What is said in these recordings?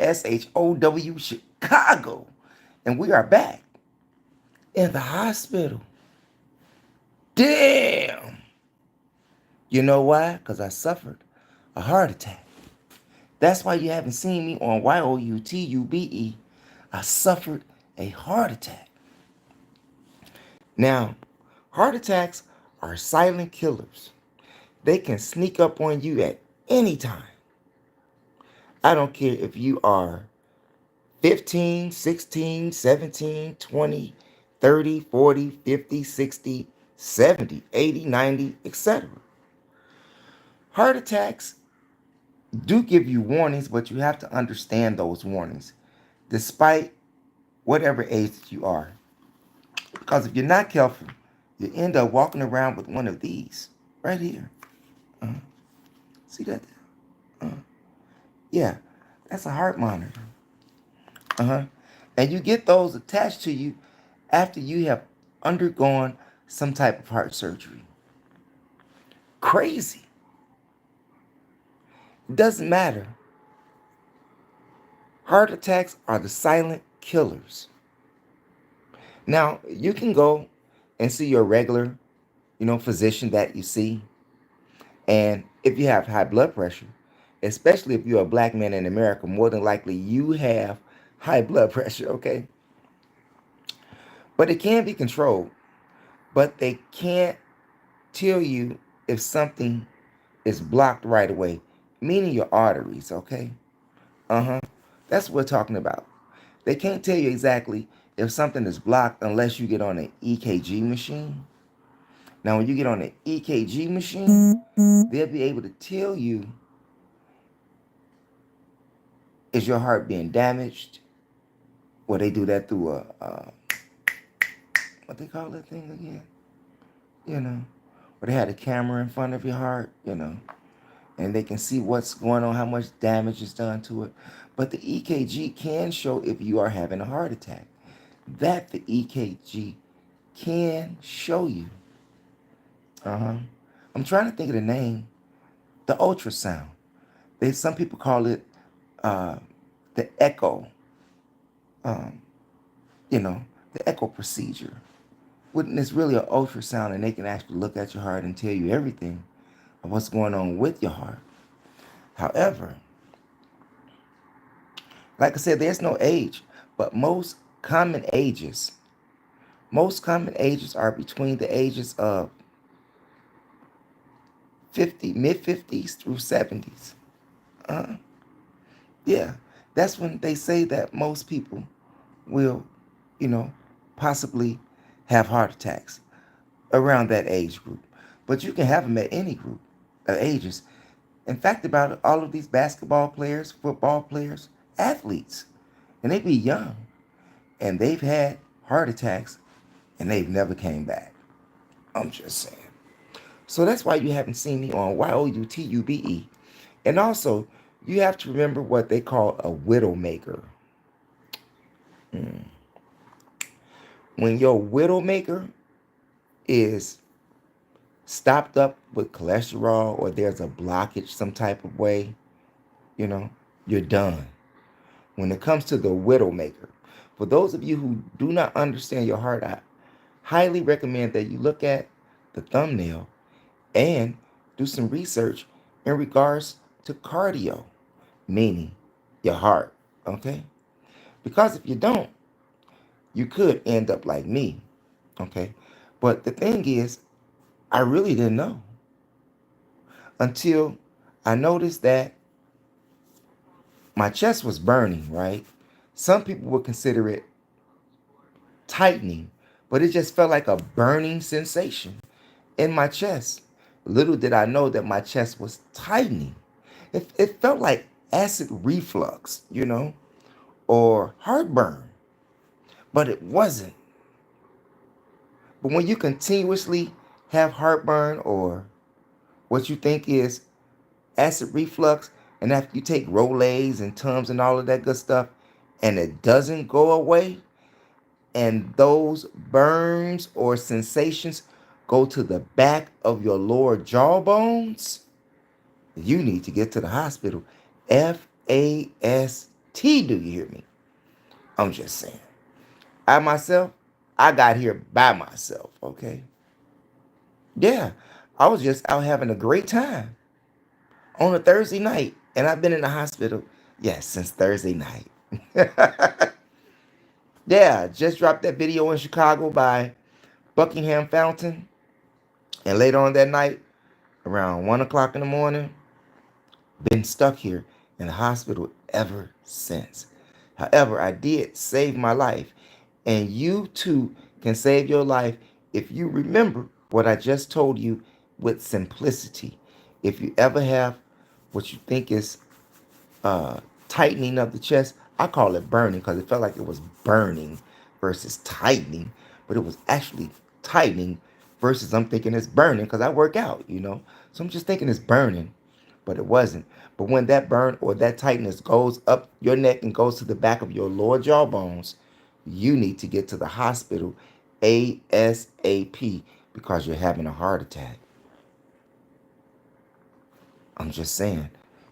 THEMOSHOW Chicago. And we are back in the hospital. Damn. You know why? Because I suffered a heart attack. That's why you haven't seen me on YOUTUBE. I suffered a heart attack. Now, heart attacks are silent killers. They can sneak up on you at any time. I don't care if you are 15, 16, 17, 20, 30, 40, 50, 60, 70, 80, 90, etc. Heart attacks do give you warnings, but you have to understand those warnings, despite whatever age that you are. Because if you're not careful, you end up walking around with one of these right here. See that? Yeah, that's a heart monitor. And you get those attached to you after you have undergone some type of heart surgery. Crazy. It doesn't matter. Heart attacks are the silent killers. Now, you can go and see your regular, physician that you see. And if you have high blood pressure, especially if you're a black man in America, more than likely you have high blood pressure, okay? But it can be controlled. But they can't tell you if something is blocked right away, meaning your arteries, okay? That's what we're talking about. They can't tell you exactly if something is blocked unless you get on an EKG machine. Now, when you get on an EKG machine, they'll be able to tell you, is your heart being damaged? Well, they do that through what they call that thing again? Where they had a camera in front of your heart, and they can see what's going on, how much damage is done to it. But the EKG can show if you are having a heart attack. That the EKG can show you. I'm trying to think of the name. The ultrasound. Some people call it the echo. The echo procedure. When it's really an ultrasound, and they can actually look at your heart and tell you everything of what's going on with your heart. However, like I said, there's no age, but most common ages are between the ages of 50, mid-50s through 70s. Yeah, that's when they say that most people will, possibly have heart attacks around that age group. But you can have them at any group of ages. In fact, about all of these basketball players, football players, athletes, and they be young, and they've had heart attacks, and they've never came back. I'm just saying. So that's why you haven't seen me on YOUTUBE. And also, you have to remember what they call a widowmaker. When your widowmaker is stopped up with cholesterol, or there's a blockage some type of way, you're done. When it comes to the widowmaker, for those of you who do not understand your heart, I highly recommend that you look at the thumbnail and do some research in regards to cardio, meaning your heart, okay? Because if you don't, you could end up like me, okay? But the thing is, I really didn't know until I noticed that my chest was burning, right? Some people would consider it tightening, but it just felt like a burning sensation in my chest. Little did I know that my chest was tightening. It felt like acid reflux, or heartburn, but it wasn't. But when you continuously have heartburn, or what you think is acid reflux, and after you take Rolaids and Tums and all of that good stuff, and it doesn't go away, and those burns or sensations go to the back of your lower jaw bones, you need to get to the hospital. FAST. Do you hear me? I'm just saying. I myself, I got here by myself, okay? Yeah, I was just out having a great time on a Thursday night. And I've been in the hospital, yes, since Thursday night. Yeah, just dropped that video in Chicago by Buckingham Fountain. And later on that night, around 1 o'clock in the morning, been stuck here in the hospital ever since. However, I did save my life. And you too can save your life if you remember what I just told you with simplicity. If you ever have what you think is tightening of the chest, I call it burning because it felt like it was burning versus tightening, but it was actually tightening versus I'm thinking it's burning because I work out. So I'm just thinking it's burning, but it wasn't. But when that burn or that tightness goes up your neck and goes to the back of your lower jaw bones, you need to get to the hospital ASAP because you're having a heart attack. I'm just saying.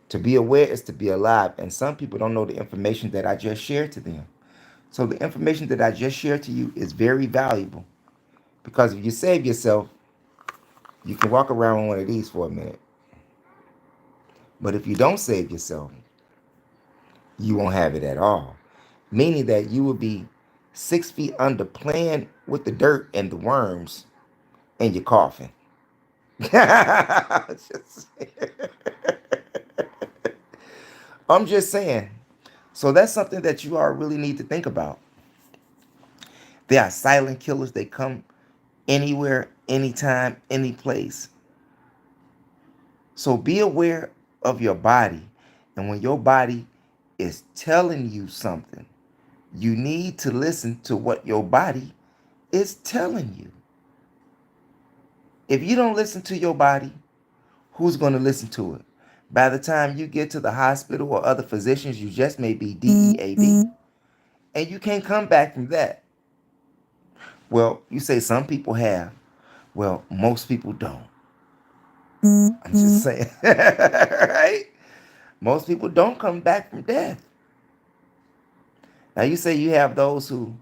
To be aware is to be alive. And some people don't know the information that I just shared to them. So the information that I just shared to you is very valuable. Because if you save yourself, you can walk around with one of these for a minute. But if you don't save yourself, you won't have it at all. Meaning that you will be 6 feet under playing with the dirt and the worms and you're coughing. I'm just saying. So that's something that you all really need to think about. They are silent killers. They come anywhere, anytime, any place. So be aware of your body. And when your body is telling you something, you need to listen to what your body is telling you. If you don't listen to your body, who's going to listen to it? By the time you get to the hospital or other physicians, you just may be DEAD. And you can't come back from that. Well, you say some people have. Well, most people don't. I'm just saying. Right? Most people don't come back from death. Now, you say you have those who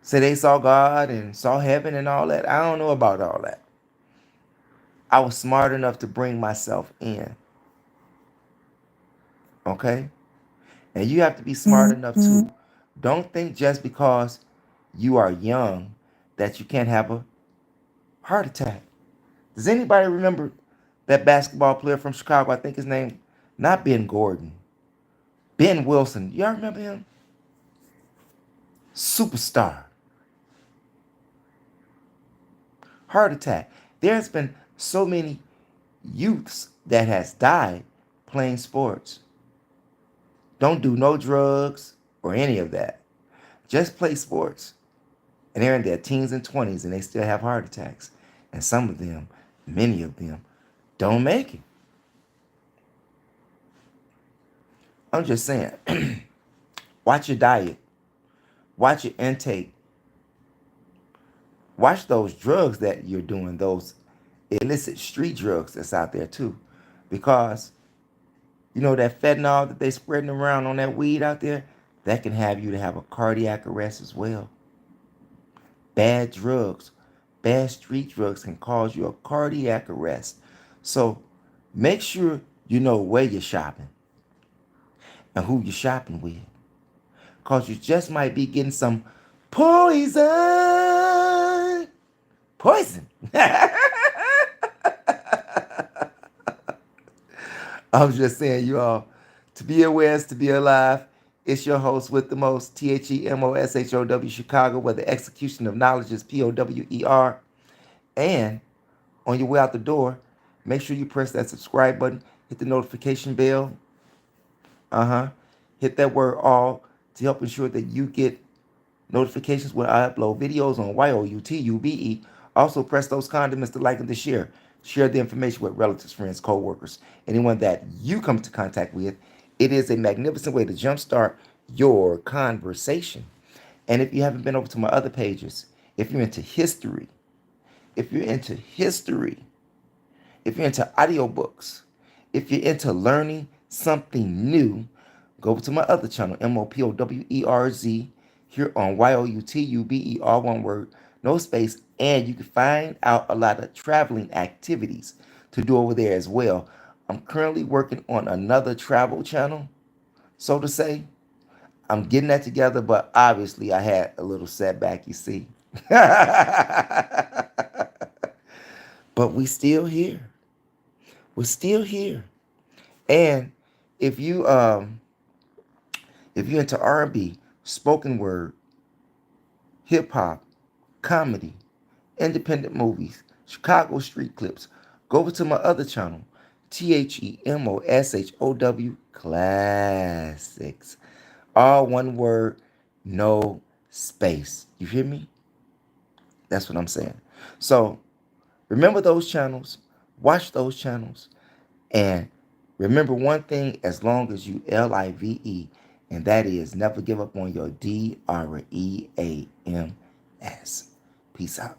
say they saw God and saw heaven and all that. I don't know about all that. I was smart enough to bring myself in. Okay? And you have to be smart enough too. Don't think just because you are young that you can't have a heart attack. Does anybody remember that basketball player from Chicago? I think his name, not Ben Gordon, Ben Wilson. Y'all remember him? Superstar. Heart attack. There's been so many youths that has died playing sports. Don't do no drugs or any of that. Just play sports. And they're in their teens and 20s and they still have heart attacks. And some of them, many of them, don't make it. I'm just saying, watch your diet. Watch your intake. Watch those drugs that you're doing, those illicit street drugs that's out there too. Because, that fentanyl that they spreading around on that weed out there, that can have you to have a cardiac arrest as well. Bad drugs, bad street drugs can cause you a cardiac arrest. So make sure you know where you're shopping and who you're shopping with. Because you just might be getting some poison. Poison. I'm just saying, you all, to be aware is to be alive. It's your host with the most, THEMOSHOW Chicago, where the execution of knowledge is POWER. And on your way out the door, make sure you press that subscribe button, hit the notification bell. Hit that word all to help ensure that you get notifications when I upload videos on YOUTUBE. Also, press those condiments to like and to share. Share the information with relatives, friends, co-workers, anyone that you come into contact with. It is a magnificent way to jumpstart your conversation. And if you haven't been over to my other pages, if you're into history, if you're into audiobooks, if you're into learning something new, Go over to my other channel, MOPOWERZ, here on YOUTUBER, one word, no space, and you can find out a lot of traveling activities to do over there as well. I'm currently working on another travel channel, so to say. I'm getting that together, but obviously I had a little setback, you see. But we still here. We're still here. And if you if you're into R&B, spoken word, hip hop, comedy, independent movies, Chicago street clips, go over to my other channel, THEMOSHOW Classics. All one word, no space. You hear me? That's what I'm saying. So remember those channels, watch those channels, and remember one thing as long as you LIVE, and that is never give up on your DREAMS. Peace out.